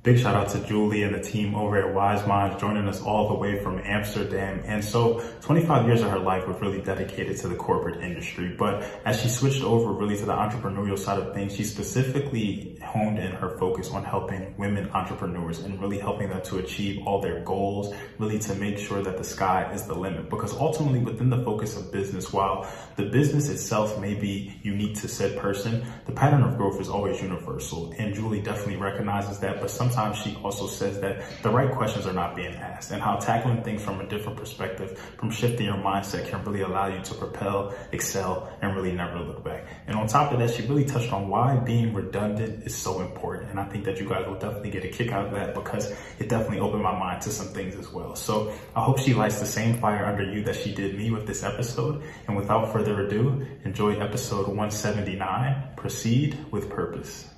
Big shout out to Julie and the team over at Wyseminds, joining us all the way from Amsterdam. And so 25 years of her life was really dedicated to the corporate industry. But as she switched over really to the entrepreneurial side of things, she specifically honed in her focus on helping women entrepreneurs and really helping them to achieve all their goals, really to make sure that the sky is the limit. Because ultimately within the focus of business, while the business itself may be unique to said person, the pattern of growth is always universal. And Julie definitely recognizes that, but sometimes she also says that the right questions are not being asked, and how tackling things from a different perspective, from shifting your mindset, can really allow you to propel, excel, and really never look back. And on top of that, she really touched on why being redundant is so important. And I think that you guys will definitely get a kick out of that, because it definitely opened my mind to some things as well. So I hope she lights the same fire under you that she did me with this episode. And without further ado, enjoy episode 179, Proceed with Purpose.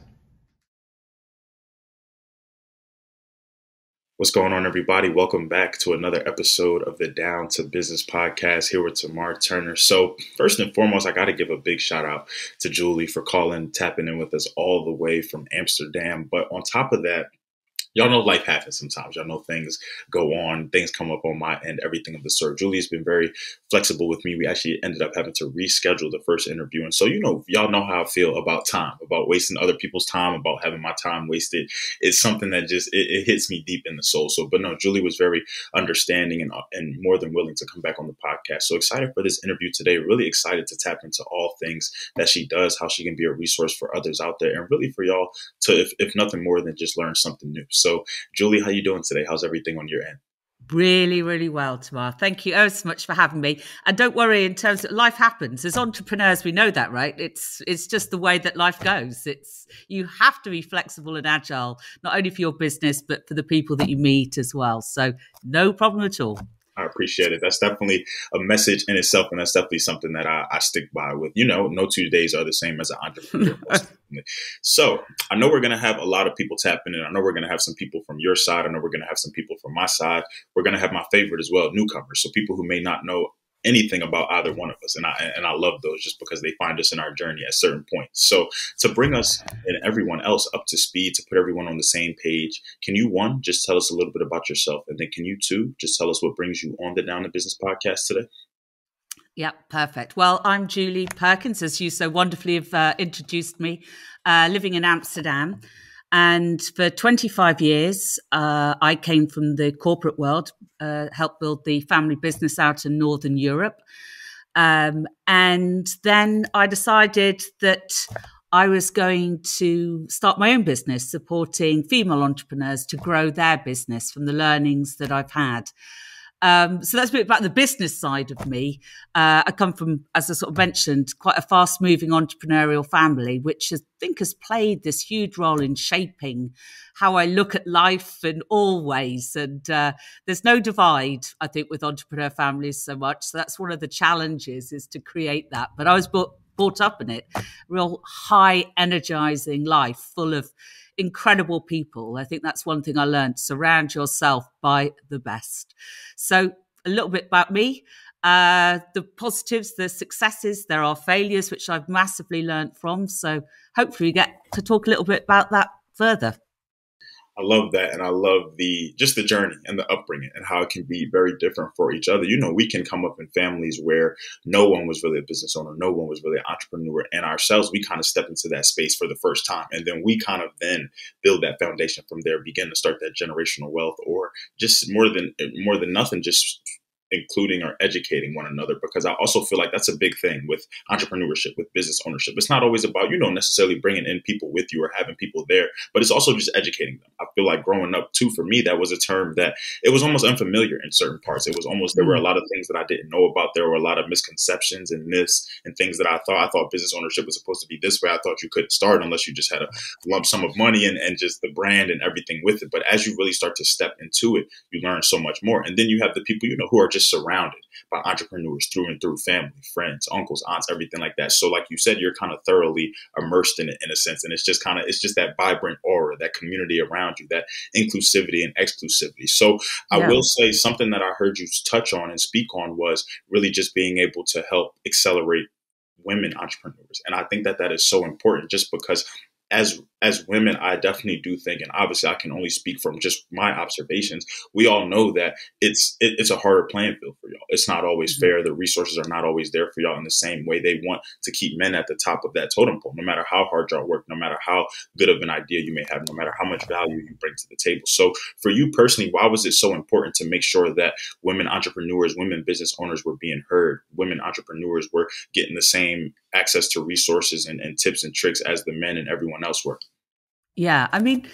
What's going on, everybody? Welcome back to another episode of the Down to Business podcast here with Tamar Turner. So first and foremost, I got to give a big shout out to Julie for tapping in with us all the way from Amsterdam. But on top of that, y'all know life happens sometimes. Y'all know things go on, things come up on my end, everything of the sort. Julie's been very flexible with me. We actually ended up having to reschedule the first interview. And so, y'all know how I feel about time, about wasting other people's time, about having my time wasted. It's something that just, it hits me deep in the soul. So, but no, Julie was very understanding and more than willing to come back on the podcast. So excited for this interview today. Really excited to tap into all things that she does, how she can be a resource for others out there, and really for y'all to, if nothing more than just learn something new. So Julie, how you doing today? How's everything on your end? Really, really well, Tamar. Thank you so much for having me. And don't worry, in terms of life happens. As entrepreneurs, we know that, right? It's just the way that life goes. You have to be flexible and agile, not only for your business, but for the people that you meet as well. So no problem at all. I appreciate it. That's definitely a message in itself. And that's definitely something that I stick by with. No 2 days are the same as an entrepreneur. So I know we're going to have a lot of people tapping in. I know we're going to have some people from your side. I know we're going to have some people from my side. We're going to have my favorite as well, newcomers. So people who may not know anything about either one of us. And I love those just because they find us in our journey at certain points. So to bring us and everyone else up to speed, to put everyone on the same page, can you, one, just tell us a little bit about yourself? And then can you, two, just tell us what brings you on the Down to Business podcast today? Yeah, perfect. Well, I'm Julie Perkins, as you so wonderfully have introduced me, living in Amsterdam. And for 25 years, I came from the corporate world, helped build the family business out in Northern Europe. And then I decided that I was going to start my own business, supporting female entrepreneurs to grow their business from the learnings that I've had. So that's a bit about the business side of me. I come from, as I sort of mentioned, quite a fast-moving entrepreneurial family, which I think has played this huge role in shaping how I look at life in all ways. And there's no divide, I think, with entrepreneur families so much. So that's one of the challenges, is to create that. But I was brought up in it, real high, energizing life, full of incredible people. I think that's one thing I learned. Surround yourself by the best. So a little bit about me, the positives, the successes, there are failures, which I've massively learned from. So hopefully we get to talk a little bit about that further. I love that. And I love the journey and the upbringing and how it can be very different for each other. We can come up in families where no one was really a business owner. No one was really an entrepreneur. And ourselves, we kind of step into that space for the first time. And then we kind of then build that foundation from there, begin to start that generational wealth, or just more than nothing, just including or educating one another, because I also feel like that's a big thing with entrepreneurship, with business ownership. It's not always about, necessarily bringing in people with you or having people there, but it's also just educating them. I feel like growing up too, for me, that was a term that it was almost unfamiliar in certain parts. It was almost, there were a lot of things that I didn't know about. There were a lot of misconceptions and myths and things that I thought business ownership was supposed to be this way. I thought you couldn't start unless you just had a lump sum of money and just the brand and everything with it. But as you really start to step into it, you learn so much more. And then you have the people, who are just surrounded by entrepreneurs through and through, family, friends, uncles, aunts, everything like that. So like you said, you're kind of thoroughly immersed in it in a sense. And it's just that vibrant aura, that community around you, that inclusivity and exclusivity. So I will say something that I heard you touch on and speak on was really just being able to help accelerate women entrepreneurs. And I think that is so important, just because as women, I definitely do think, and obviously I can only speak from just my observations. We all know that it's a harder playing field for y'all. It's not always fair. The resources are not always there for y'all in the same way. They want to keep men at the top of that totem pole, no matter how hard y'all work, no matter how good of an idea you may have, no matter how much value you bring to the table. So for you personally, why was it so important to make sure that women entrepreneurs, women business owners were being heard, women entrepreneurs were getting the same access to resources and tips and tricks as the men and everyone else were? Yeah, I mean,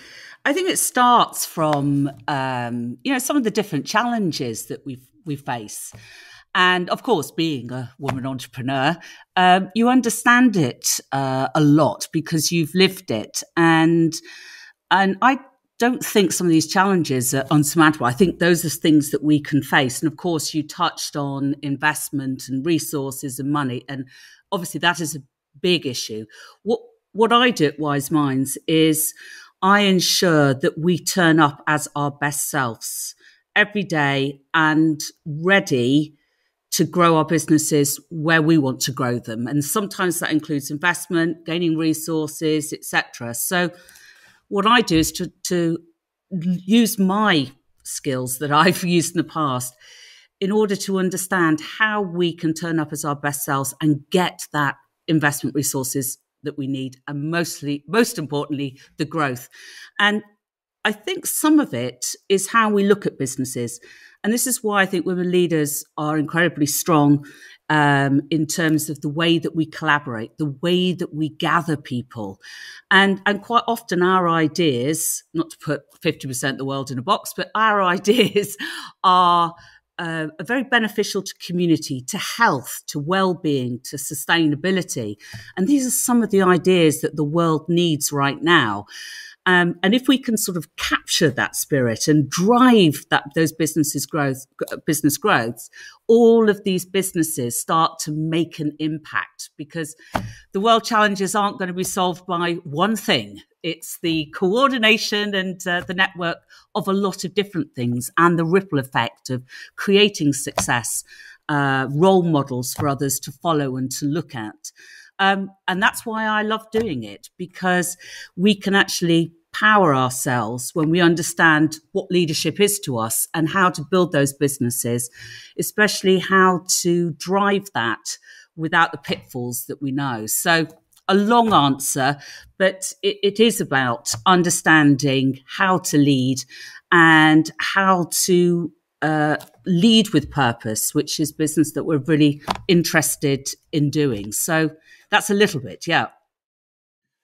I think it starts from some of the different challenges that we face, and of course, being a woman entrepreneur, you understand it a lot because you've lived it, and I don't think some of these challenges are unsurmountable. I think those are things that we can face, and of course, you touched on investment and resources and money, and obviously that is a big issue. What I do at Wyseminds is I ensure that we turn up as our best selves every day and ready to grow our businesses where we want to grow them. And sometimes that includes investment, gaining resources, etc. So what I do is to use my skills that I've used in the past in order to understand how we can turn up as our best selves and get that investment resources that we need, and most importantly, the growth. And I think some of it is how we look at businesses. And this is why I think women leaders are incredibly strong in terms of the way that we collaborate, the way that we gather people. And quite often our ideas, not to put 50% of the world in a box, but our ideas are very beneficial to community, to health, to well-being, to sustainability. And these are some of the ideas that the world needs right now. And if we can sort of capture that spirit and drive those business growth, all of these businesses start to make an impact, because the world challenges aren't going to be solved by one thing. It's the coordination and the network of a lot of different things, and the ripple effect of creating success, role models for others to follow and to look at. And that's why I love doing it, because we can actually power ourselves when we understand what leadership is to us and how to build those businesses, especially how to drive that without the pitfalls that we know. So a long answer, but it is about understanding how to lead and how to lead with purpose, which is business that we're really interested in doing. So that's a little bit, yeah.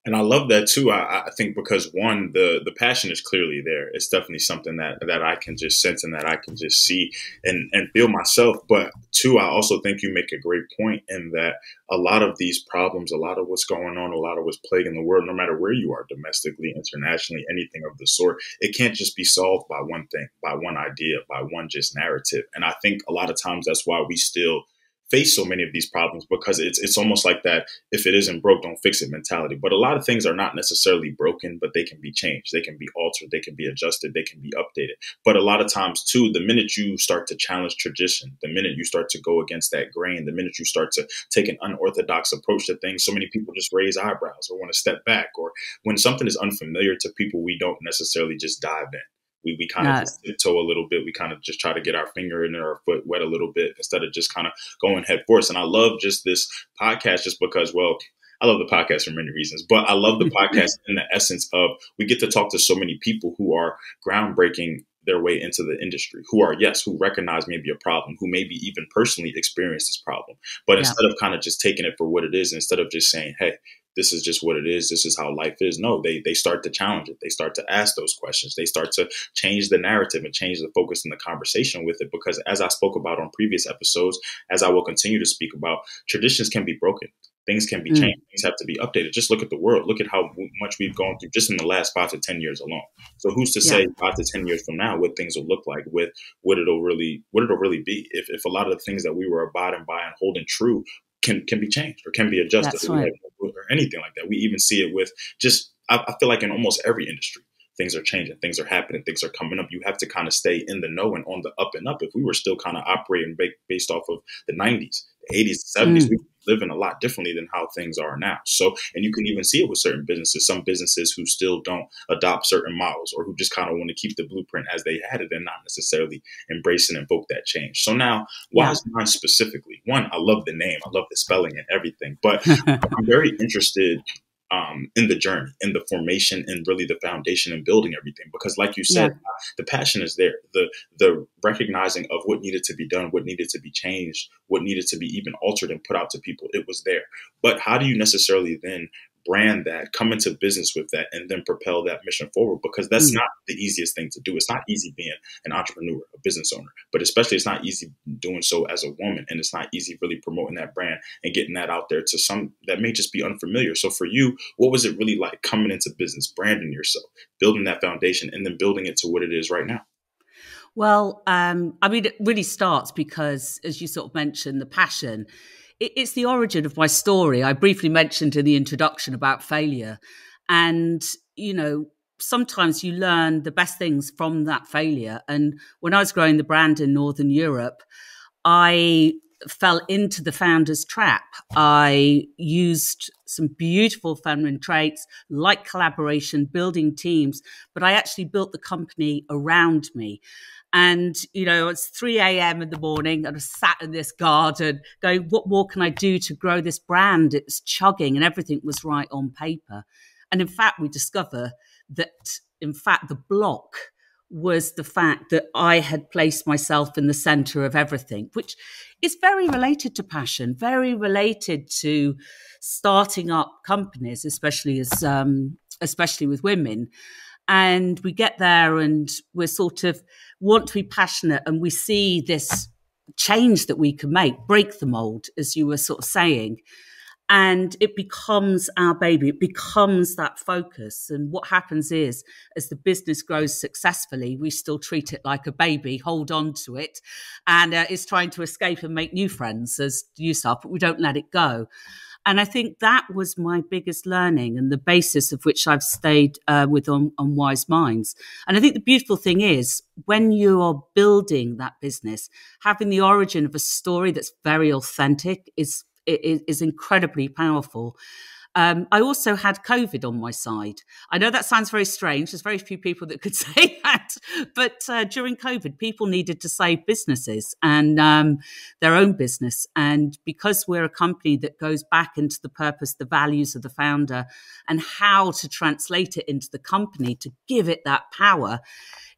And I love that too. I think because one, the passion is clearly there. It's definitely something that I can just sense and that I can just see and feel myself. But two, I also think you make a great point in that a lot of these problems, a lot of what's going on, a lot of what's plaguing the world, no matter where you are, domestically, internationally, anything of the sort, it can't just be solved by one thing, by one idea, by one just narrative. And I think a lot of times that's why we still face so many of these problems, because it's almost like that if it isn't broke, don't fix it mentality. But a lot of things are not necessarily broken, but they can be changed. They can be altered. They can be adjusted. They can be updated. But a lot of times too, the minute you start to challenge tradition, the minute you start to go against that grain, the minute you start to take an unorthodox approach to things, so many people just raise eyebrows or want to step back. Or when something is unfamiliar to people, we don't necessarily just dive in. We kind of just tiptoe a little bit. We kind of just try to get our finger in our foot wet a little bit instead of just kind of going head first. And I love just this podcast just because, well, I love the podcast for many reasons, but I love the podcast in the essence of we get to talk to so many people who are groundbreaking their way into the industry, who recognize maybe a problem, who maybe even personally experience this problem. But instead of kind of just taking it for what it is, instead of just saying, hey, this is just what it is, this is how life is. No, they start to challenge it. They start to ask those questions. They start to change the narrative and change the focus in the conversation with it. Because as I spoke about on previous episodes, as I will continue to speak about, traditions can be broken. Things can be changed. Things have to be updated. Just look at the world. Look at how much we've gone through just in the last 5 to 10 years alone. So who's to say 5 to 10 years from now what things will look like, with what it'll really be, if a lot of the things that we were abiding by and holding true can be changed or can be adjusted. That's right. Or anything like that. We even see it with just, I feel like in almost every industry, things are changing, things are happening, things are coming up. You have to kind of stay in the know and on the up and up. If we were still kind of operating based off of the 90s, 80s, 70s, we living a lot differently than how things are now. So, and you can even see it with certain businesses, some businesses who still don't adopt certain models or who just kind of want to keep the blueprint as they had it and not necessarily embrace and invoke that change. So now, Wyseminds specifically, one, I love the name, I love the spelling and everything, but I'm very interested in the journey, in the formation, and really the foundation and building everything. Because like you said, the passion is there. The recognizing of what needed to be done, what needed to be changed, what needed to be even altered and put out to people, it was there. But how do you necessarily then brand that, come into business with that, and then propel that mission forward? Because that's not the easiest thing to do. It's not easy being an entrepreneur, a business owner, but especially it's not easy doing so as a woman. And it's not easy really promoting that brand and getting that out there to some that may just be unfamiliar. So for you, what was it really like coming into business, branding yourself, building that foundation, and then building it to what it is right now? Well, I mean, it really starts because, as you sort of mentioned, the passion. It's the origin of my story. I briefly mentioned in the introduction about failure. And, you know, sometimes you learn the best things from that failure. And when I was growing the brand in Northern Europe, I fell into the founder's trap. I used some beautiful feminine traits like collaboration, building teams, but I actually built the company around me. And, you know, it's 3 a.m. in the morning and I sat in this garden going, what more can I do to grow this brand? It was chugging and everything was right on paper. And in fact, we discover that, in fact, the block was the fact that I had placed myself in the center of everything, which is very related to passion, very related to starting up companies, especially with women. And we get there and we're sort of want to be passionate and we see this change that we can make, break the mold, as you were sort of saying. And it becomes our baby. It becomes that focus. And what happens is, as the business grows successfully, we still treat it like a baby, hold on to it. And it's trying to escape and make new friends as you start, but we don't let it go. And I think that was my biggest learning and the basis of which I've stayed with on Wyseminds. And I think the beautiful thing is when you are building that business, having the origin of a story that's very authentic is incredibly powerful. I also had COVID on my side. I know that sounds very strange. There's very few people that could say that. But during COVID, people needed to save businesses and their own business. And because we're a company that goes back into the purpose, the values of the founder, and how to translate it into the company to give it that power,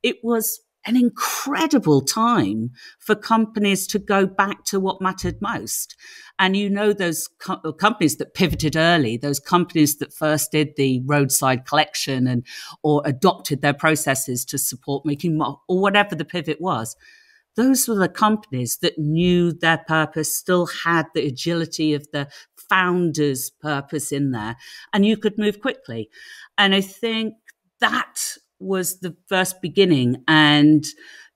it was an incredible time for companies to go back to what mattered most. And you know, those companies that pivoted early, those companies that first did the roadside collection or adopted their processes to support making or whatever the pivot was, those were the companies that knew their purpose, still had the agility of the founder's purpose in there, and you could move quickly. And I think that was the first beginning and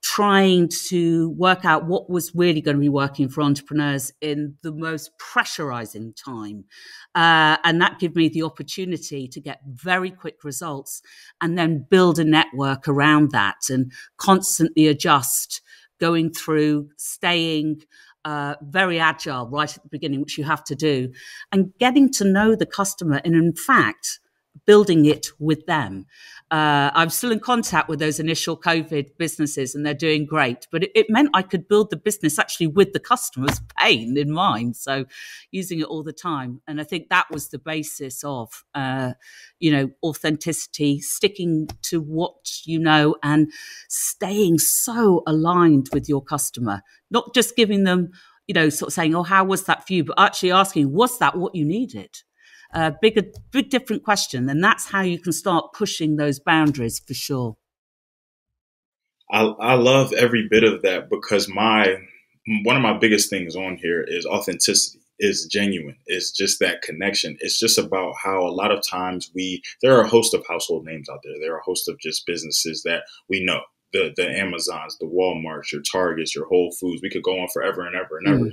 trying to work out what was really going to be working for entrepreneurs in the most pressurizing time. And that gave me the opportunity to get very quick results and then build a network around that and constantly adjust, going through, staying very agile right at the beginning, which you have to do, and getting to know the customer and, in fact, building it with them. I'm still in contact with those initial COVID businesses and they're doing great, but it meant I could build the business actually with the customer's pain in mind. So using it all the time. And I think that was the basis of, authenticity, sticking to what you know and staying so aligned with your customer, not just giving them, sort of saying, oh, how was that for you? But actually asking, was that what you needed? Big different question. And that's how you can start pushing those boundaries for sure. I love every bit of that because one of my biggest things on here is authenticity, is genuine, is just that connection. It's just about how a lot of times there are a host of household names out there. There are a host of just businesses that we know. The Amazons, the Walmarts, your Targets, your Whole Foods. We could go on forever and ever and ever,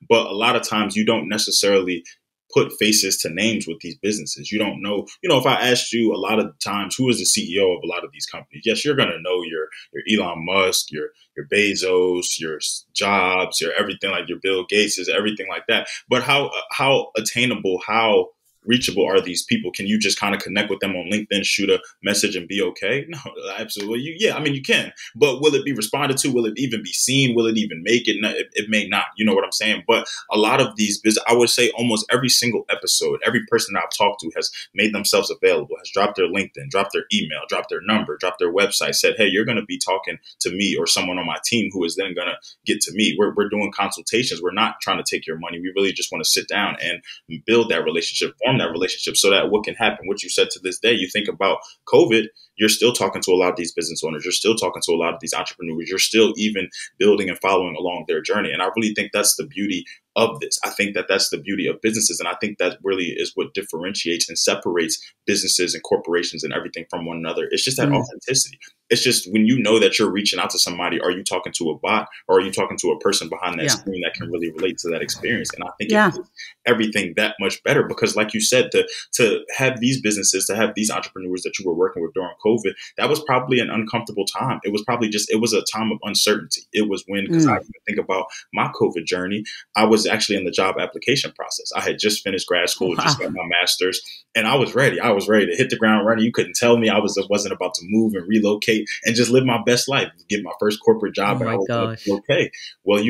but a lot of times you don't necessarily put faces to names with these businesses. You don't know, if I asked you a lot of times, who is the CEO of a lot of these companies? Yes, you're going to know your Elon Musk, your Bezos, your Jobs, your everything, like your Bill Gates, is everything like that. But how attainable, how reachable are these people? Can you just kind of connect with them on LinkedIn, shoot a message and be okay? No, absolutely. Yeah, I mean, you can, but will it be responded to? Will it even be seen? Will it even make it? No, it may not. You know what I'm saying? But a lot of these business, I would say almost every single episode, every person that I've talked to has made themselves available, has dropped their LinkedIn, dropped their email, dropped their number, dropped their website, said, hey, you're going to be talking to me or someone on my team who is then going to get to me. We're doing consultations. We're not trying to take your money. We really just want to sit down and build that relationship, form that relationship, so that what can happen, what you said to this day, you think about COVID, you're still talking to a lot of these business owners. You're still talking to a lot of these entrepreneurs. You're still even building and following along their journey. And I really think that's the beauty of this. I think that that's the beauty of businesses. And I think that really is what differentiates and separates businesses and corporations and everything from one another. It's just that authenticity. It's just when you know that you're reaching out to somebody, are you talking to a bot or are you talking to a person behind that screen that can really relate to that experience? And I think it makes everything that much better because, like you said, to have these businesses, to have these entrepreneurs that you were working with during COVID, that was probably an uncomfortable time. It was probably it was a time of uncertainty. It was when, because I even think about my COVID journey, I was actually in the job application process. I had just finished grad school, just got my master's, and I was ready. I was ready to hit the ground running. You couldn't tell me I wasn't about to move and relocate and just live my best life, get my first corporate job. Oh my gosh. Okay. Well,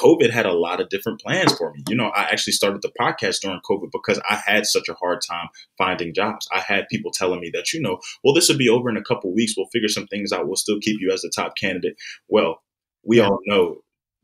COVID had a lot of different plans for me. I actually started the podcast during COVID because I had such a hard time finding jobs. I had people telling me that, well, this will be over in a couple of weeks. We'll figure some things out. We'll still keep you as the top candidate. Well, we all know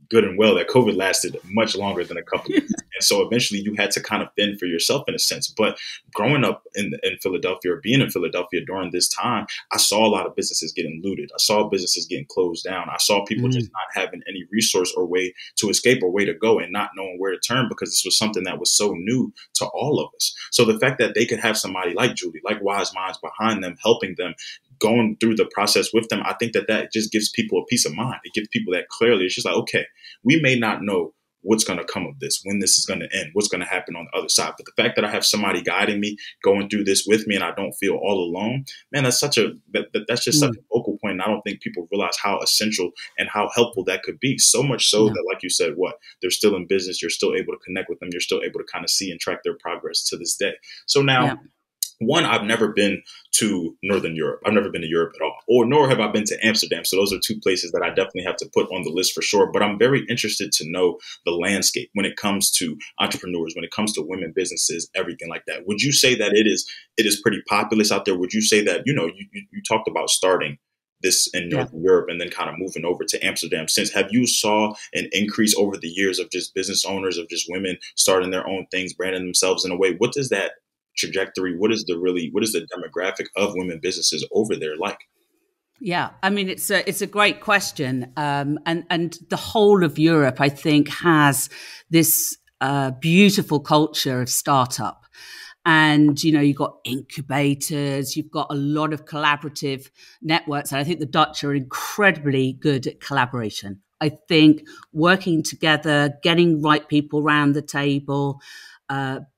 good and well that COVID lasted much longer than a couple of weeks. And so eventually you had to kind of fend for yourself in a sense. But growing up in Philadelphia, or being in Philadelphia during this time, I saw a lot of businesses getting looted. I saw businesses getting closed down. I saw people just not having any resource or way to escape or way to go and not knowing where to turn because this was something that was so new to all of us. So the fact that they could have somebody like Julie, like Wyseminds behind them, helping them, going through the process with them, I think that just gives people a peace of mind. It gives people that clearly. It's just like, okay, we may not know what's going to come of this, when this is going to end, what's going to happen on the other side. But the fact that I have somebody guiding me, going through this with me, and I don't feel all alone, man, that's such that's just such a focal point. And I don't think people realize how essential and how helpful that could be. So much so that, like you said, they're still in business. You're still able to connect with them. You're still able to kind of see and track their progress to this day. So now, one, I've never been to Northern Europe. I've never been to Europe at all, nor have I been to Amsterdam. So those are two places that I definitely have to put on the list for sure. But I'm very interested to know the landscape when it comes to entrepreneurs, when it comes to women businesses, everything like that. Would you say that it is pretty populous out there? Would you say that, you talked about starting this in Northern Europe and then kind of moving over to Amsterdam since? Have you saw an increase over the years of just business owners, of just women starting their own things, branding themselves in a way? What does that trajectory, what is the demographic of women businesses over there like? Yeah, I mean, it's a great question. And the whole of Europe, I think, has this beautiful culture of startup. And, you've got incubators, you've got a lot of collaborative networks. And I think the Dutch are incredibly good at collaboration. I think working together, getting right people around the table,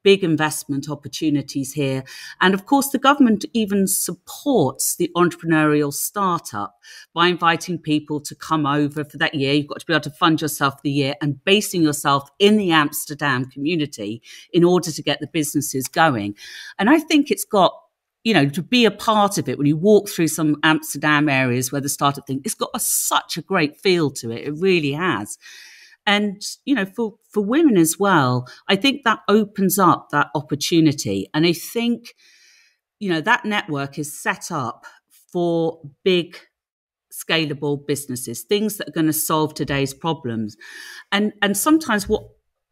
big investment opportunities here. And of course, the government even supports the entrepreneurial startup by inviting people to come over for that year. You've got to be able to fund yourself for the year and basing yourself in the Amsterdam community in order to get the businesses going. And I think it's got, to be a part of it, when you walk through some Amsterdam areas where the startup thing, it's got such a great feel to it. It really has. And, for women as well, I think that opens up that opportunity. And I think, that network is set up for big, scalable businesses, things that are going to solve today's problems. And sometimes what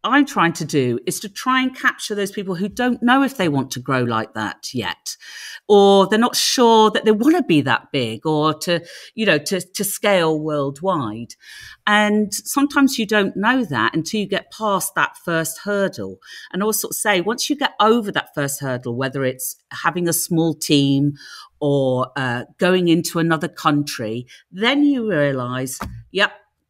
I'm trying to do is to try and capture those people who don't know if they want to grow like that yet, or they're not sure that they want to be that big or to scale worldwide. And sometimes you don't know that until you get past that first hurdle. And I always sort of say, once you get over that first hurdle, whether it's having a small team or going into another country, then you realize,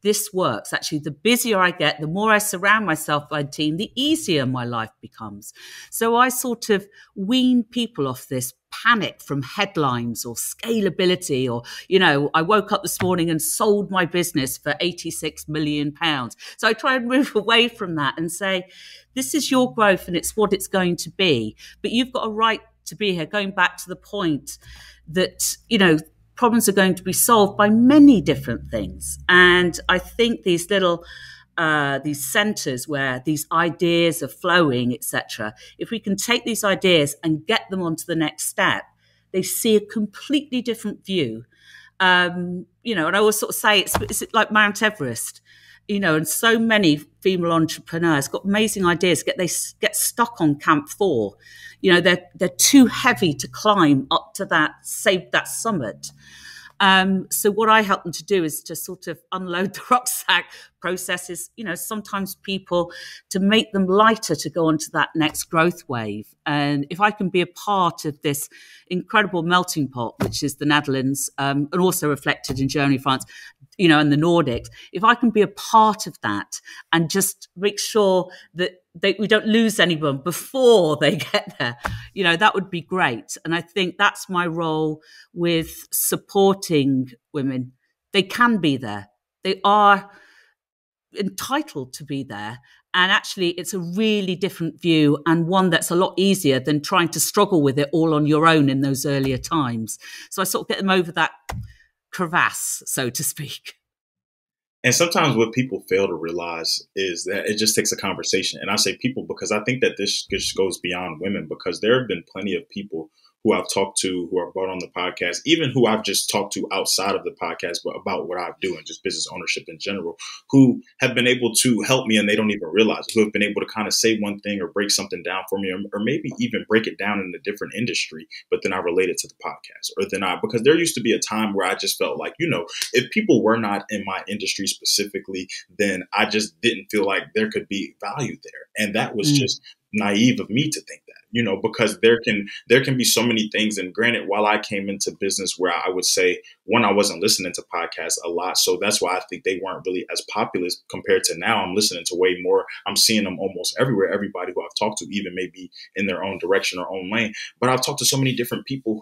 this works. Actually, the busier I get, the more I surround myself by a team, the easier my life becomes. So I sort of wean people off this panic from headlines or scalability, or, I woke up this morning and sold my business for £86 million. So I try and move away from that and say, this is your growth and it's what it's going to be. But you've got a right to be here, going back to the point that, problems are going to be solved by many different things. And I think these little these centers where these ideas are flowing, etc., if we can take these ideas and get them onto the next step, they see a completely different view. And I always sort of say it's like Mount Everest, and so many female entrepreneurs got amazing ideas, they get stuck on Camp 4. They're too heavy to climb up to that summit. So what I help them to do is to sort of unload the rucksack processes, sometimes people, to make them lighter to go on to that next growth wave. And if I can be a part of this incredible melting pot, which is the Netherlands, and also reflected in Germany, France, and the Nordics, if I can be a part of that and just make sure that we don't lose anyone before they get there, that would be great. And I think that's my role with supporting women. They can be there. They are entitled to be there. And actually, it's a really different view, and one that's a lot easier than trying to struggle with it all on your own in those earlier times. So I sort of get them over that crevasse, so to speak. And sometimes what people fail to realize is that it just takes a conversation. And I say people because I think that this just goes beyond women, because there have been plenty of people who I've talked to, who are brought on the podcast, even who I've just talked to outside of the podcast, but about what I do and just business ownership in general, who have been able to help me and they don't even realize it, who have been able to kind of say one thing or break something down for me, or maybe even break it down in a different industry, but then I relate it to the podcast. Because there used to be a time where I just felt like, if people were not in my industry specifically, then I just didn't feel like there could be value there. And that was just naive of me to think that, because there can be so many things. And granted, while I came into business where I would say, one, I wasn't listening to podcasts a lot. So that's why I think they weren't really as popular compared to now. I'm listening to way more. I'm seeing them almost everywhere. Everybody who I've talked to, even maybe in their own direction or own lane. But I've talked to so many different people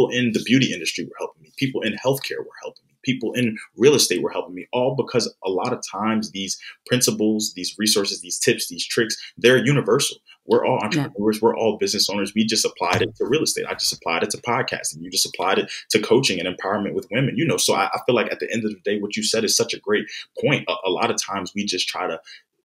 in the beauty industry were helping me. People in healthcare were helping me. People in real estate were helping me, all because a lot of times these principles, these resources, these tips, these tricks, they're universal. We're all entrepreneurs. Yeah. We're all business owners. We just applied it to real estate. I just applied it to podcasting. You just applied it to coaching and empowerment with women, So I feel like at the end of the day, what you said is such a great point. A lot of times we just try to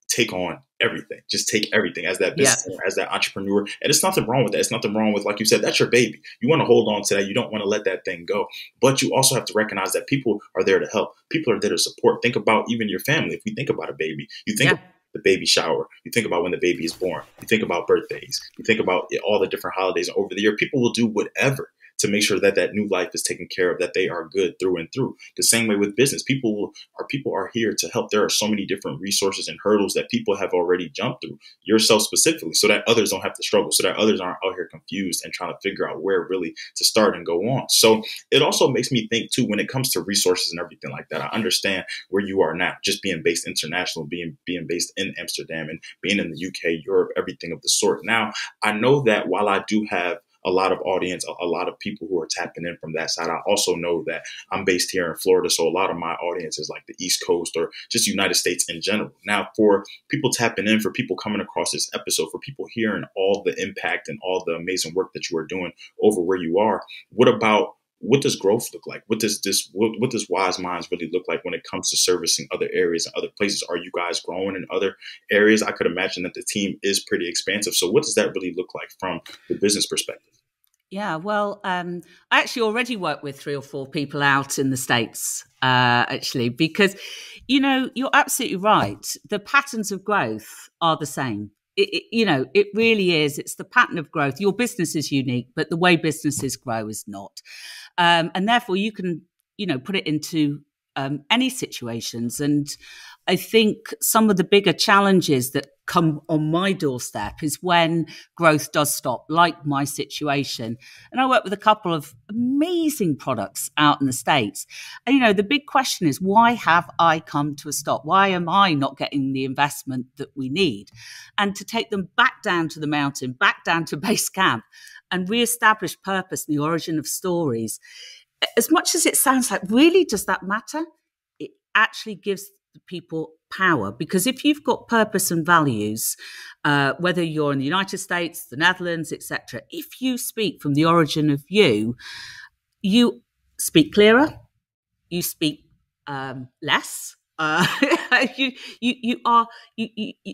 take on everything, just take everything as that business owner, as that entrepreneur. And it's nothing wrong with that. It's nothing wrong with, like you said, that's your baby. You want to hold on to that. You don't want to let that thing go. But you also have to recognize that people are there to help. People are there to support. Think about even your family. If we think about a baby, you think about the baby shower. You think about when the baby is born. You think about birthdays. You think about all the different holidays. And over the year, people will do whatever to make sure that that new life is taken care of, that they are good through and through. The same way with business, people are here to help. There are so many different resources and hurdles that people have already jumped through, yourself specifically, so that others don't have to struggle, so that others aren't out here confused and trying to figure out where really to start and go on. So it also makes me think too, when it comes to resources and everything like that, I understand where you are now, just being based international, being based in Amsterdam and being in the UK, Europe, everything of the sort. Now, I know that while I do have a lot of audience, a lot of people who are tapping in from that side, I also know that I'm based here in Florida. So a lot of my audience is like the East Coast or just United States in general. Now, for people tapping in, for people coming across this episode, for people hearing all the impact and all the amazing work that you are doing over where you are, what does growth look like? What does Wyseminds really look like when it comes to servicing other areas and other places? Are you guys growing in other areas? I could imagine that the team is pretty expansive. So what does that really look like from the business perspective? Yeah, well, I actually already work with 3 or 4 people out in the States, actually, because, you're absolutely right. The patterns of growth are the same. It really is. It's the pattern of growth. Your business is unique, but the way businesses grow is not. And therefore you can, put it into any situations. And I think some of the bigger challenges that come on my doorstep is when growth does stop, like my situation. And I work with a couple of amazing products out in the States. And, you know, the big question is, why have I come to a stop? Why am I not getting the investment that we need? And to take them back down to the mountain, back down to base camp, and reestablish purpose and the origin of stories. As much as it sounds like, really, does that matter? It actually gives people power, because if you've got purpose and values, whether you're in the United States, the Netherlands, etc., if you speak from the origin of you speak clearer, you speak less.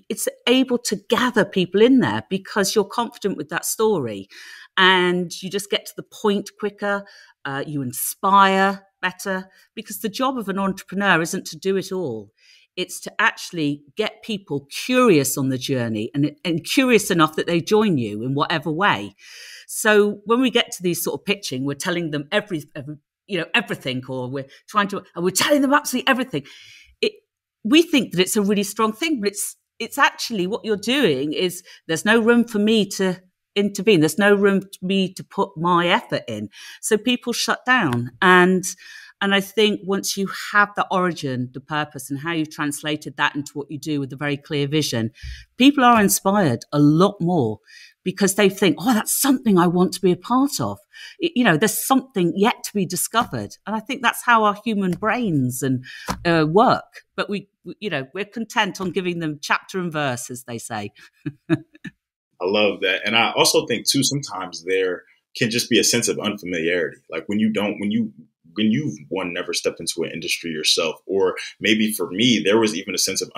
It's able to gather people in there because you're confident with that story, and you just get to the point quicker. You inspire better, because the job of an entrepreneur isn't to do it all. It's to actually get people curious on the journey and curious enough that they join you in whatever way. So when we get to these sort of pitching, we're telling them everything, or we're telling them absolutely everything. We think that it's a really strong thing, but it's actually, what you're doing is, there's no room for me to intervene. There's no room for me to put my effort in. So people shut down. And I think once you have the origin, the purpose, and how you've translated that into what you do with a very clear vision, people are inspired a lot more, because they think, oh, that's something I want to be a part of. There's something yet to be discovered. And I think that's how our human brains work. But we're content on giving them chapter and verse, as they say. I love that. And I also think too, sometimes there can just be a sense of unfamiliarity. Like when you've never stepped into an industry yourself, or maybe for me, there was even a sense of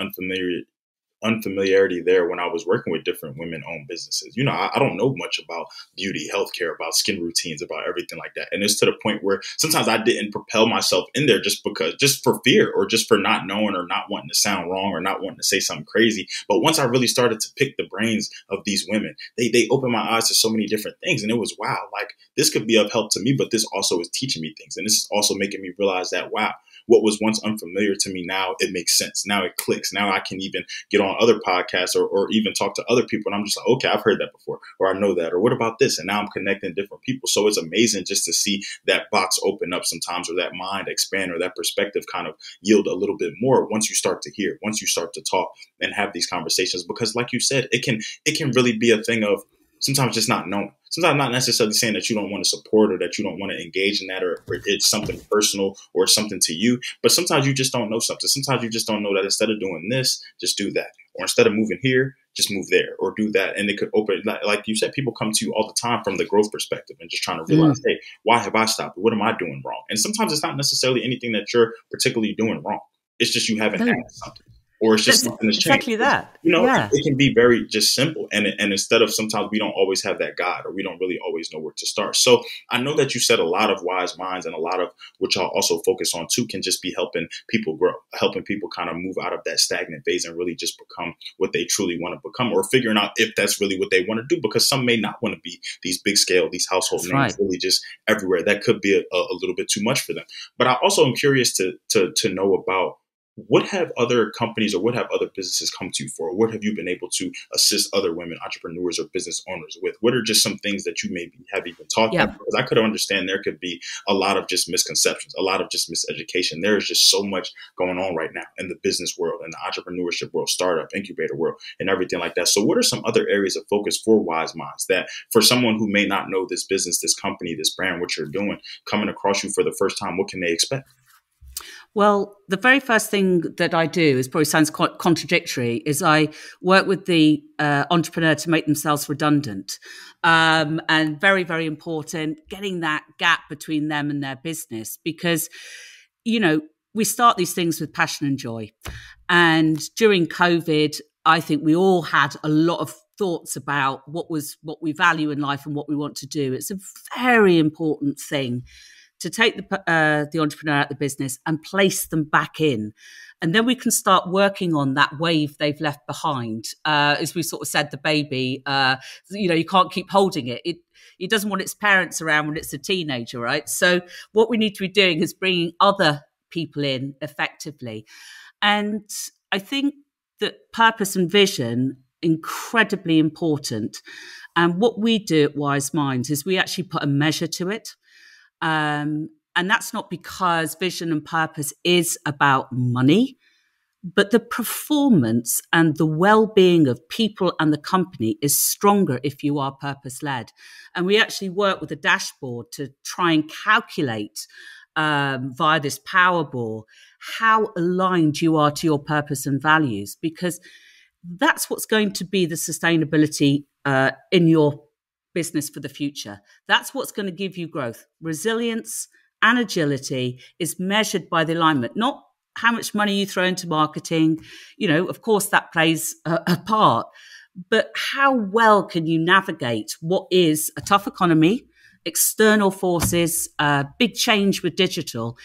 unfamiliarity there when I was working with different women-owned businesses. I don't know much about beauty, healthcare, about skin routines, about everything like that. And it's to the point where sometimes I didn't propel myself in there just for fear, or just for not knowing, or not wanting to sound wrong, or not wanting to say something crazy. But once I really started to pick the brains of these women, they opened my eyes to so many different things. And it was, wow, like this could be of help to me, but this also is teaching me things. And this is also making me realize that, wow, what was once unfamiliar to me, now it makes sense. Now it clicks. Now I can even get on other podcasts or even talk to other people. And I'm just like, okay, I've heard that before, or I know that, or what about this? And now I'm connecting different people. So it's amazing just to see that box open up sometimes, or that mind expand, or that perspective kind of yield a little bit more once you start to hear, once you start to talk and have these conversations. Because like you said, it can really be a thing of sometimes just not knowing. Sometimes not necessarily saying that you don't want to support, or that you don't want to engage in that, or it's something personal or something to you. But sometimes you just don't know something. Sometimes you just don't know that instead of doing this, just do that. Or instead of moving here, just move there, or do that. And it could open, like you said, people come to you all the time from the growth perspective and just trying to realize, hey, why have I stopped? What am I doing wrong? And sometimes it's not necessarily anything that you're particularly doing wrong. It's just you haven't had something. Or it's just something that's changed. Exactly that. It can be very just simple. And instead of, sometimes we don't always have that guide, or we don't really always know where to start. So I know that you said a lot of wise minds, and a lot of what y'all also focus on too can just be helping people grow, helping people kind of move out of that stagnant phase and really just become what they truly want to become, or figuring out if that's really what they want to do, because some may not want to be these big scale, these household names really just everywhere. That could be a little bit too much for them. But I also am curious to know about, what have other companies, or what have other businesses come to you for? Or what have you been able to assist other women entrepreneurs or business owners with? What are just some things that you maybe have even talked about? Because I could understand there could be a lot of just misconceptions, a lot of just miseducation. There is just so much going on right now in the business world, in the entrepreneurship world, startup, incubator world, and everything like that. So what are some other areas of focus for Wise Minds that, for someone who may not know this business, this company, this brand, what you're doing, coming across you for the first time, what can they expect? Well, the very first thing that I do, is probably sounds quite contradictory, is I work with the entrepreneur to make themselves redundant. And very, very important, getting that gap between them and their business, because, we start these things with passion and joy. And during COVID, I think we all had a lot of thoughts about what we value in life and what we want to do. It's a very important thing to take the entrepreneur out of the business and place them back in. And then we can start working on that wave they've left behind. As we sort of said, the baby, you can't keep holding it. It doesn't want its parents around when it's a teenager, right? So what we need to be doing is bringing other people in effectively. And I think that purpose and vision incredibly important. And what we do at Wyseminds is we actually put a measure to it. And that's not because vision and purpose is about money, but the performance and the well-being of people and the company is stronger if you are purpose-led. And we actually work with a dashboard to try and calculate via this Powerball how aligned you are to your purpose and values, because that's what's going to be the sustainability in your business for the future. That's what's going to give you growth. Resilience and agility is measured by the alignment, not how much money you throw into marketing. You know, of course, that plays a part, but how well can you navigate what is a tough economy, external forces, big change with digital,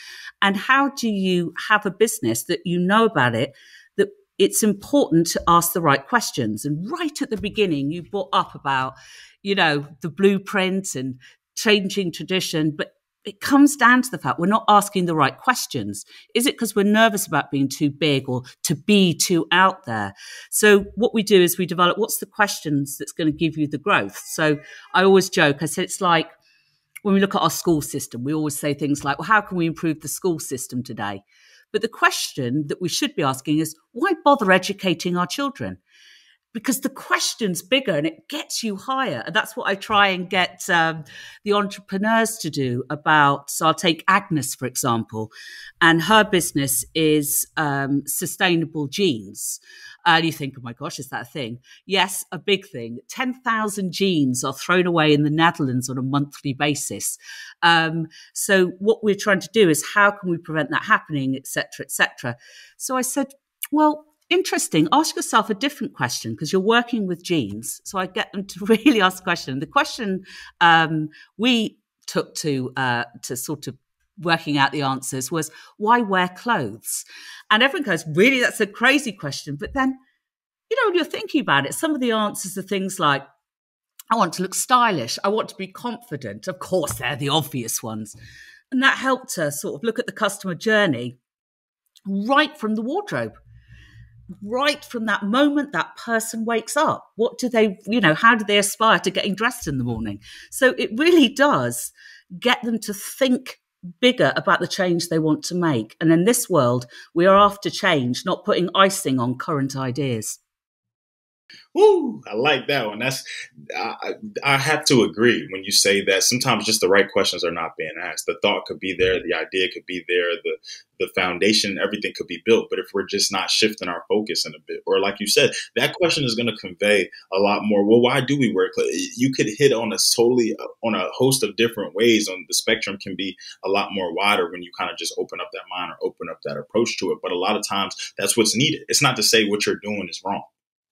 and how do you have a business that you know about it, that it's important to ask the right questions. And right at the beginning, you brought up about, you know, the blueprint and changing tradition, but it comes down to the fact we're not asking the right questions. Is it because we're nervous about being too big or to be too out there? So what we do is we develop what's the questions that's going to give you the growth. So I always joke, I said, it's like when we look at our school system, we always say things like, well, how can we improve the school system today? But the question that we should be asking is, why bother educating our children? Because the question's bigger and it gets you higher. And that's what I try and get the entrepreneurs to do about. So I'll take Agnes, for example, and her business is sustainable jeans. And you think, oh my gosh, is that a thing? Yes, a big thing. 10,000 jeans are thrown away in the Netherlands on a monthly basis. So what we're trying to do is how can we prevent that happening, et cetera, et cetera. So I said, well, interesting. Ask yourself a different question because you're working with jeans. So I get them to really ask a question. The question we took to sort of working out the answers was, why wear clothes? And everyone goes, really, that's a crazy question. But then, you know, when you're thinking about it, some of the answers are things like, I want to look stylish. I want to be confident. Of course, they're the obvious ones. And that helped us sort of look at the customer journey right from the wardrobe. Right from that moment that person wakes up, what do they, you know, how do they aspire to getting dressed in the morning? So it really does get them to think bigger about the change they want to make. And in this world, we are after change, not putting icing on current ideas. Woo! I like that one. I have to agree when you say that sometimes just the right questions are not being asked. The thought could be there, the idea could be there, the foundation, everything could be built. But if we're just not shifting our focus in a bit, or like you said, that question is going to convey a lot more. Well, why do we wear clothes? You could hit on a host of different ways. On the spectrum can be a lot more wider when you kind of just open up that mind or open up that approach to it. But a lot of times that's what's needed. It's not to say what you're doing is wrong.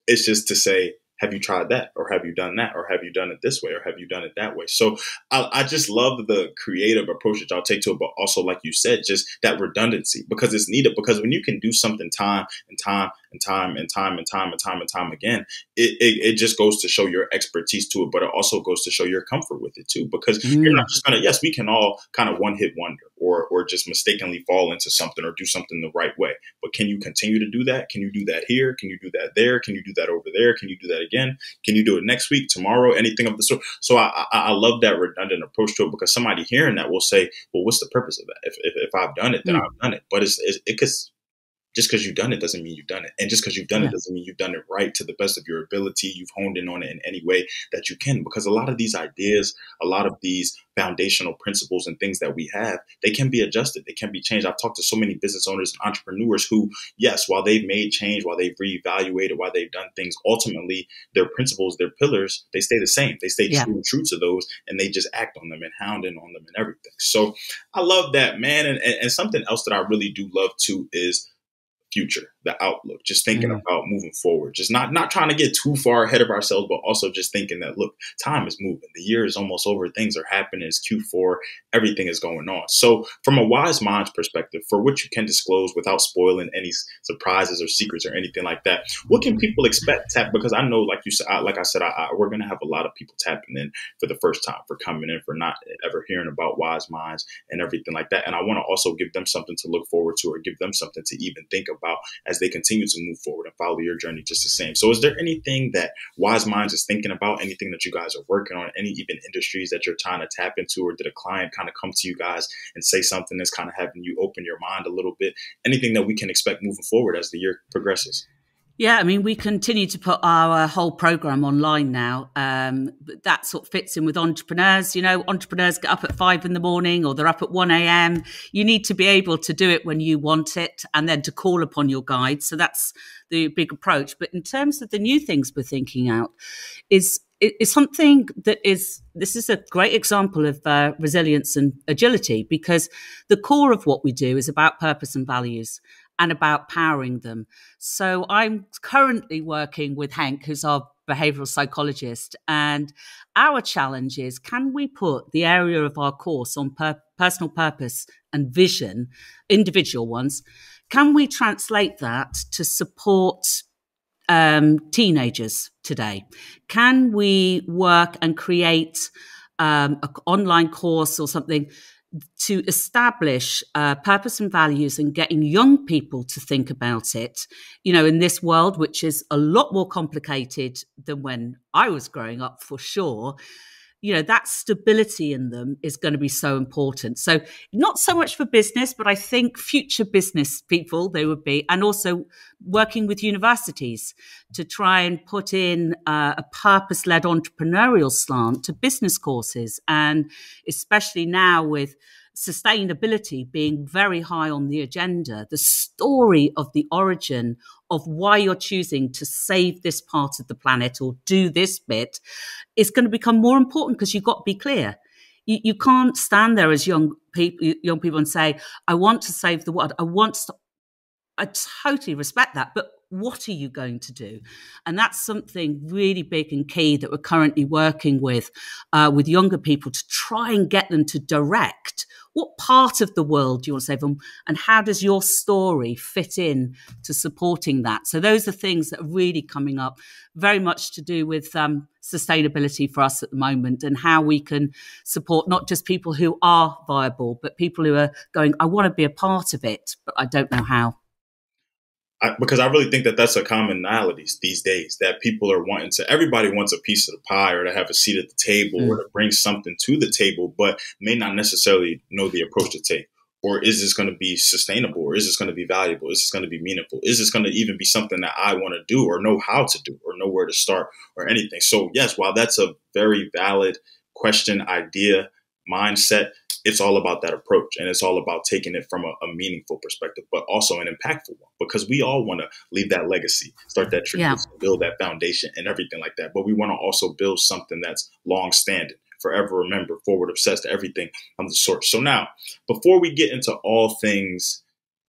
It's just to say, have you tried that? Or have you done that? Or have you done it this way? Or have you done it that way? So I just love the creative approach that y'all take to it, but also, like you said, just that redundancy, because it's needed. Because when you can do something time and time and time and time and time and time and time again, it just goes to show your expertise to it, but it also goes to show your comfort with it too. Because you're not just yes, we can all kind of one hit wonder or just mistakenly fall into something or do something the right way. But can you continue to do that? Can you do that here? Can you do that there? Can you do that over there? Can you do that again? Can you do it next week, tomorrow, anything of the sort? So I love that redundant approach to it, because somebody hearing that will say, well, what's the purpose of that? If I've done it, then I've done it. But it could, just because you've done it doesn't mean you've done it. And just because you've done it doesn't mean you've done it right to the best of your ability. You've honed in on it in any way that you can, because a lot of these ideas, a lot of these foundational principles and things that we have, they can be adjusted. They can be changed. I've talked to so many business owners and entrepreneurs who, yes, while they've made change, while they've reevaluated, while they've done things, ultimately their principles, their pillars, they stay the same. They stay true to those, and they just act on them and hound in on them and everything. So I love that, man. And something else that I really do love too is future, the outlook, just thinking about moving forward, just not trying to get too far ahead of ourselves, but also just thinking that, look, time is moving. The year is almost over. Things are happening. It's Q4. Everything is going on. So from a Wise Minds perspective, for what you can disclose without spoiling any surprises or secrets or anything like that, what can people expect? Because I know, like you said, we're going to have a lot of people tapping in for the first time, for coming in, for not ever hearing about Wise Minds and everything like that. And I want to also give them something to look forward to, or give them something to even think about as they continue to move forward and follow your journey just the same. So is there anything that Wise Minds is thinking about, anything that you guys are working on, any even industries that you're trying to tap into, or did a client kind of come to you guys and say something that's kind of having you open your mind a little bit? Anything that we can expect moving forward as the year progresses? Yeah, I mean, we continue to put our whole program online now. That sort of fits in with entrepreneurs. You know, entrepreneurs get up at 5 a.m. or they're up at 1 a.m. You need to be able to do it when you want it, and then to call upon your guide. So that's the big approach. But in terms of the new things we're thinking out, is something that this is a great example of resilience and agility, because the core of what we do is about purpose and values and about powering them. So I'm currently working with Hank, who's our behavioral psychologist, and our challenge is, can we put the area of our course on personal purpose and vision, individual ones, can we translate that to support teenagers today? Can we work and create an online course or something to establish purpose and values, and getting young people to think about it, you know, in this world, which is a lot more complicated than when I was growing up, for sure. You know, that stability in them is going to be so important. So not so much for business, but I think future business people, they would be, and also working with universities to try and put in a purpose-led entrepreneurial slant to business courses. And especially now with sustainability being very high on the agenda, the story of the origin of why you're choosing to save this part of the planet or do this bit is going to become more important, because you've got to be clear. You can't stand there as young people and say, I want to save the world. I totally respect that. But what are you going to do? And that's something really big and key that we're currently working with younger people, to try and get them to direct what part of the world do you want to save them, and how does your story fit in to supporting that? So those are things that are really coming up, very much to do with sustainability for us at the moment, and how we can support not just people who are viable, but people who are going, I want to be a part of it, but I don't know how. Because I really think that that's a commonality these days, that people are wanting to, everybody wants a piece of the pie, or to have a seat at the table, or to bring something to the table, but may not necessarily know the approach to take. Or is this going to be sustainable? Or is this going to be valuable? Is this going to be meaningful? Is this going to even be something that I want to do, or know how to do, or know where to start, or anything? So yes, while that's a very valid question, idea, mindset, it's all about that approach, and it's all about taking it from a meaningful perspective, but also an impactful one, because we all want to leave that legacy, start that tradition, build that foundation and everything like that. But we want to also build something that's long-standing, forever remember, forward obsessed, everything of the sort. So now, before we get into all things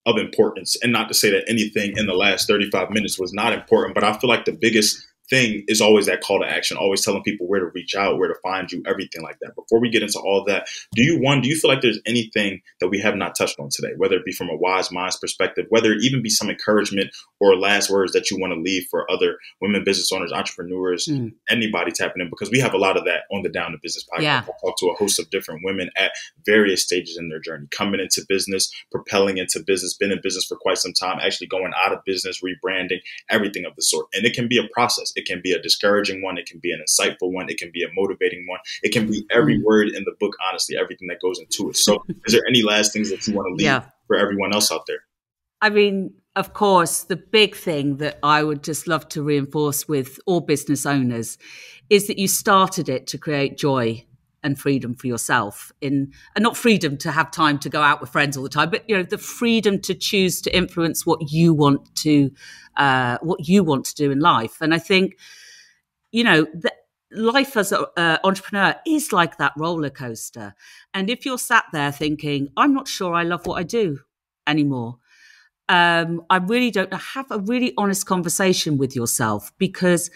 of importance, and not to say that anything in the last 35 minutes was not important, but I feel like the biggest thing is always that call to action, always telling people where to reach out, where to find you, everything like that. Before we get into all that, do you feel like there's anything that we have not touched on today, whether it be from a Wise Minds perspective, whether it even be some encouragement or last words that you want to leave for other women business owners, entrepreneurs, anybody tapping in? Because we have a lot of that on the Down to Business podcast. I talk to a host of different women at various stages in their journey, coming into business, propelling into business, been in business for quite some time, actually going out of business, rebranding, everything of the sort. And it can be a process. It can be a discouraging one. It can be an insightful one. It can be a motivating one. It can be every word in the book, honestly, everything that goes into it. So is there any last things that you want to leave for everyone else out there? I mean, of course, the big thing that I would just love to reinforce with all business owners is that you started it to create joy and freedom for yourself, and not freedom to have time to go out with friends all the time, but, you know, the freedom to choose to influence what you want to do in life. And I think, you know, life as an entrepreneur is like that roller coaster. And if you're sat there thinking, I'm not sure I love what I do anymore, I really don't know. Have a really honest conversation with yourself, because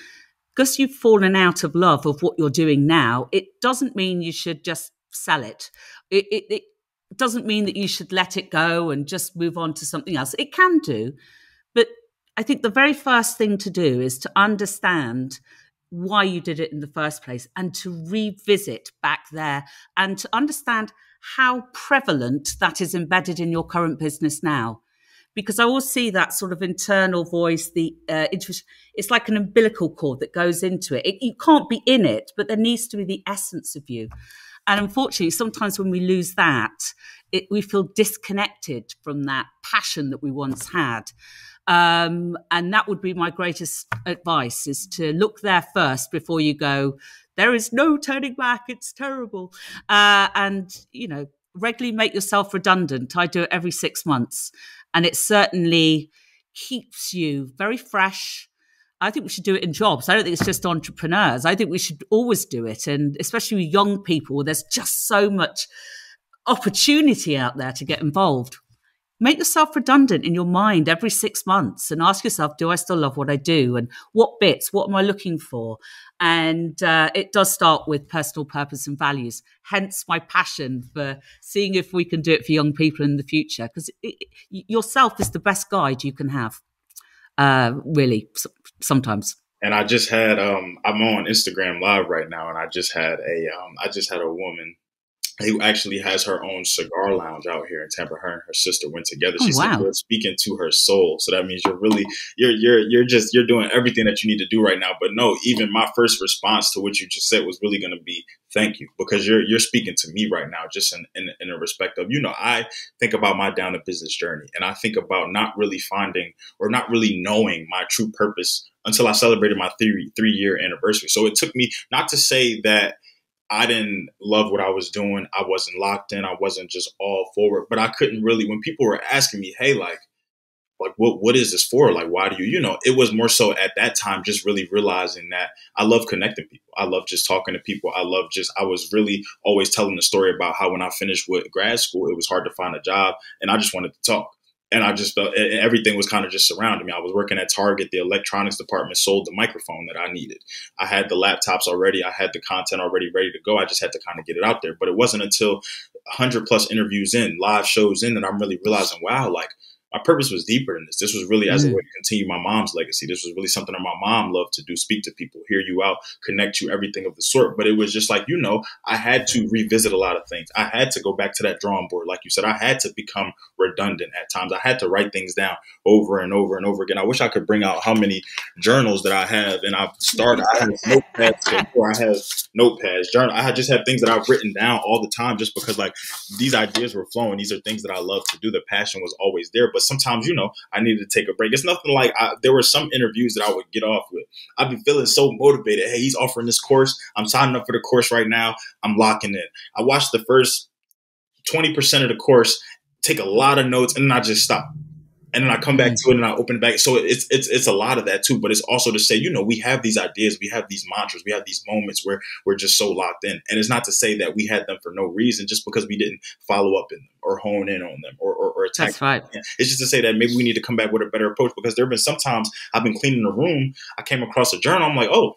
you've fallen out of love of what you're doing now, it doesn't mean you should just sell it. It doesn't mean that you should let it go and just move on to something else. It can do. But I think the very first thing to do is to understand why you did it in the first place, and to revisit back there, and to understand how prevalent that is embedded in your current business now. Because I always see that sort of internal voice, it's like an umbilical cord that goes into it. You can't be in it, but there needs to be the essence of you. And unfortunately, sometimes when we lose that, we feel disconnected from that passion that we once had. And that would be my greatest advice, is to look there first before you go, there is no turning back, it's terrible. And, regularly make yourself redundant. I do it every 6 months. And it certainly keeps you very fresh. I think we should do it in jobs. I don't think it's just entrepreneurs. I think we should always do it. And especially with young people, there's just so much opportunity out there to get involved. Make yourself redundant in your mind every 6 months and ask yourself, do I still love what I do? And what bits, what am I looking for? And it does start with personal purpose and values, hence my passion for seeing if we can do it for young people in the future, because yourself is the best guide you can have, really, sometimes. And I just had, I'm on Instagram Live right now, and I just had a woman who actually has her own cigar lounge out here in Tampa. Her and her sister went together. She said you're speaking to her soul. So that means you're doing everything that you need to do right now. But no, even my first response to what you just said was really going to be thank you, because you're speaking to me right now, just in a respect of, I think about my down to business journey, and I think about not really finding or not really knowing my true purpose until I celebrated my 3-year anniversary. So it took me, not to say that I didn't love what I was doing. I wasn't locked in. I wasn't just all forward, but I couldn't really, when people were asking me, hey, like what is this for? Like, why do you, it was more so at that time, just really realizing that I love connecting people. I love just talking to people. I was really always telling the story about how when I finished with grad school, it was hard to find a job, and I just wanted to talk. And I just felt everything was kind of just surrounding me. I was working at Target. The electronics department sold the microphone that I needed. I had the laptops already. I had the content already ready to go. I just had to kind of get it out there. But it wasn't until 100+ interviews in, live shows in, that I'm really realizing, wow, like my purpose was deeper than this. This was really as a way to continue my mom's legacy. This was really something that my mom loved to do, speak to people, hear you out, connect you, everything of the sort. But it was just like, I had to revisit a lot of things. I had to go back to that drawing board. Like you said, I had to become redundant at times. I had to write things down over and over and over again. I wish I could bring out how many journals that I have. And I have notepads before. I have notepads, journal. I just have things that I've written down all the time, just because like these ideas were flowing. These are things that I love to do. The passion was always there. But sometimes, I needed to take a break. It's nothing like there were some interviews that I would get off with. I'd be feeling so motivated. Hey, he's offering this course. I'm signing up for the course right now. I'm locking in. I watched the first 20% of the course, take a lot of notes, and then I just stop. And then I come back to it and I open it back. So it's a lot of that too. But it's also to say, we have these ideas, we have these mantras, we have these moments where we're just so locked in. And it's not to say that we had them for no reason, just because we didn't follow up in them or hone in on them or attack. That's right. Them. It's just to say that maybe we need to come back with a better approach, because there have been sometimes I've been cleaning the room, I came across a journal, I'm like, oh,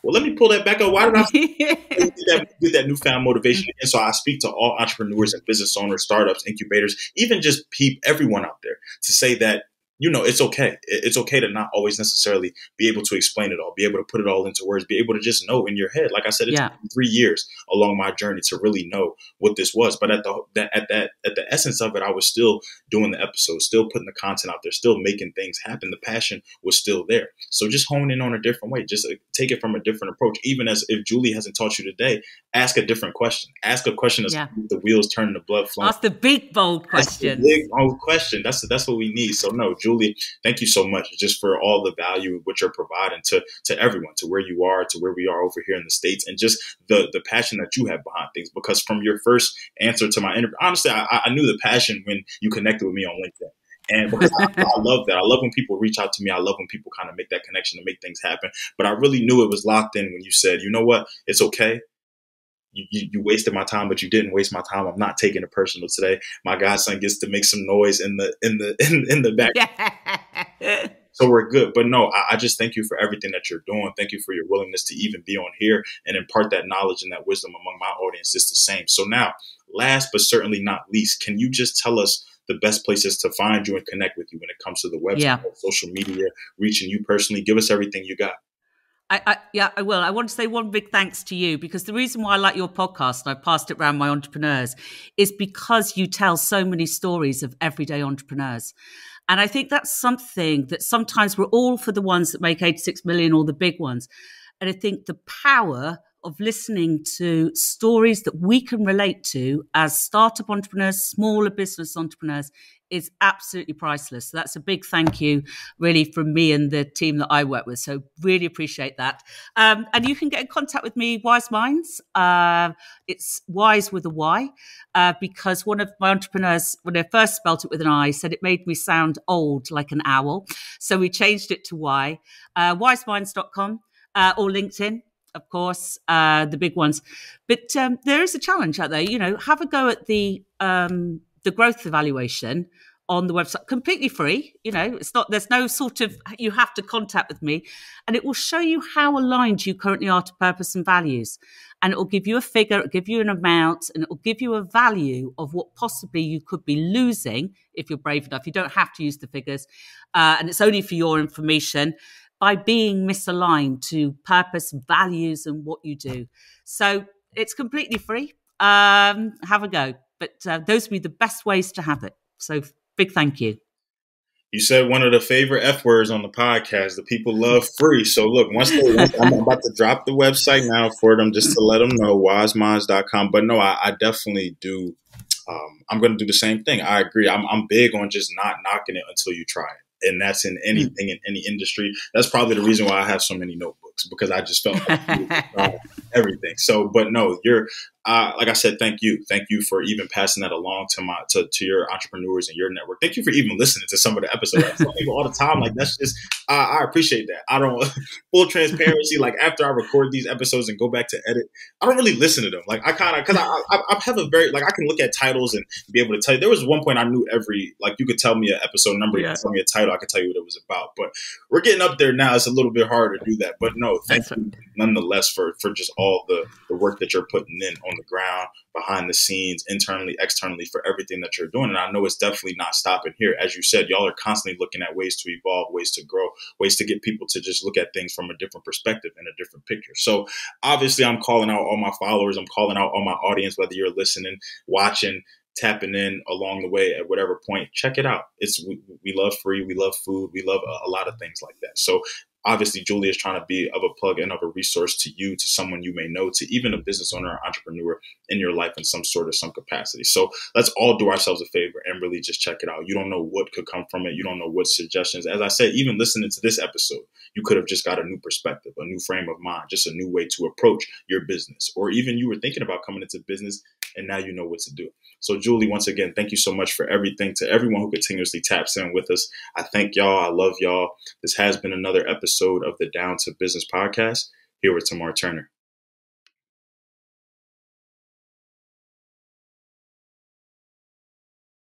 well, let me pull that back up. Why did I get that newfound motivation? And so I speak to all entrepreneurs and business owners, startups, incubators, even just everyone out there, to say that, it's okay. It's okay to not always necessarily be able to explain it all, be able to put it all into words, be able to just know in your head. Like I said, it took me 3 years along my journey to really know what this was. But at the essence of it, I was still doing the episodes, still putting the content out there, still making things happen. The passion was still there. So just hone in on a different way. Just take it from a different approach. Even as if Julie hasn't taught you today, ask a different question. Ask a question that's the wheels turn, the blood flowing. Ask the big, bold question. Big, bold question. That's what we need. So no, Julie, thank you so much just for all the value which you're providing to everyone, to where you are, to where we are over here in the States, and just the passion that you have behind things. Because from your first answer to my interview, honestly, I knew the passion when you connected with me on LinkedIn. And because I love that. I love when people reach out to me. I love when people kind of make that connection to make things happen. But I really knew it was locked in when you said, you know what, it's okay. you wasted my time, but you didn't waste my time. I'm not taking it personal today. My godson gets to make some noise in the back. So we're good. But no, I just thank you for everything that you're doing. Thank you for your willingness to even be on here and impart that knowledge and that wisdom among my audience. It's the same. So now, last but certainly not least, can you just tell us the best places to find you and connect with you when it comes to the website, social media, reaching you personally? Give us everything you got. I will. I want to say one big thanks to you, because the reason why I like your podcast, and I've passed it around my entrepreneurs, is because you tell so many stories of everyday entrepreneurs. And I think that's something that sometimes we're all for the ones that make 86 million or the big ones. And I think the power of listening to stories that we can relate to as startup entrepreneurs, smaller business entrepreneurs, is absolutely priceless. So that's a big thank you, really, from me and the team that I work with. So really appreciate that. And you can get in contact with me, Wyseminds. It's Wise with a Y, because one of my entrepreneurs, when I first spelt it with an I, said it made me sound old, like an owl. So we changed it to Y. Wyseminds.com or LinkedIn, of course, the big ones. But there is a challenge out there. You know, have a go at the growth evaluation on the website, completely free. You know, it's not, there's no sort of, you have to contact with me, and it will show you how aligned you currently are to purpose and values. And it will give you a figure, it'll give you an amount, and it will give you a value of what possibly you could be losing if you're brave enough. You don't have to use the figures. And it's only for your information, by being misaligned to purpose, values, and what you do. So it's completely free. Have a go. But those would be the best ways to have it. So big thank you. You said one of the favorite F words on the podcast. The people love free. So look, I'm about to drop the website now for them, just to let them know, wyseminds.com. But no, I definitely do. I'm going to do the same thing. I agree. I'm big on just not knocking it until you try it. And that's in anything, in any industry. That's probably the reason why I have so many notebooks, because I just felt like everything. So, but no, you're, like I said, thank you. Thank you for even passing that along to your entrepreneurs and your network. Thank you for even listening to some of the episodes. I tell people all the time, like, that's just, I appreciate that. I don't, full transparency, like, after I record these episodes and go back to edit, I don't really listen to them. Like, I kind of, because I have a very, like, I can look at titles and be able to tell you. There was one point I knew like, you could tell me an episode number, you could tell me a title, I could tell you what it was about. But we're getting up there now. It's a little bit harder to do that. But no, thank you nonetheless for just all the work that you're putting in on the ground, behind the scenes, internally, externally, for everything that you're doing. And I know it's definitely not stopping here. As you said, y'all are constantly looking at ways to evolve, ways to grow, ways to get people to just look at things from a different perspective and a different picture. So obviously I'm calling out all my followers. I'm calling out all my audience, whether you're listening, watching, tapping in along the way at whatever point, check it out. We love free. We love food. We love a lot of things like that. So obviously, Julie is trying to be of a plug and of a resource to you, to someone you may know, to even a business owner or entrepreneur in your life in some capacity. So let's all do ourselves a favor and really just check it out. You don't know what could come from it. You don't know what suggestions. As I said, even listening to this episode, you could have just got a new perspective, a new frame of mind, just a new way to approach your business. Or even you were thinking about coming into business and now you know what to do. So Julie, once again, thank you so much for everything. To everyone who continuously taps in with us, I thank y'all. I love y'all. This has been another episode of the Down to Business podcast here with Tamar Turner.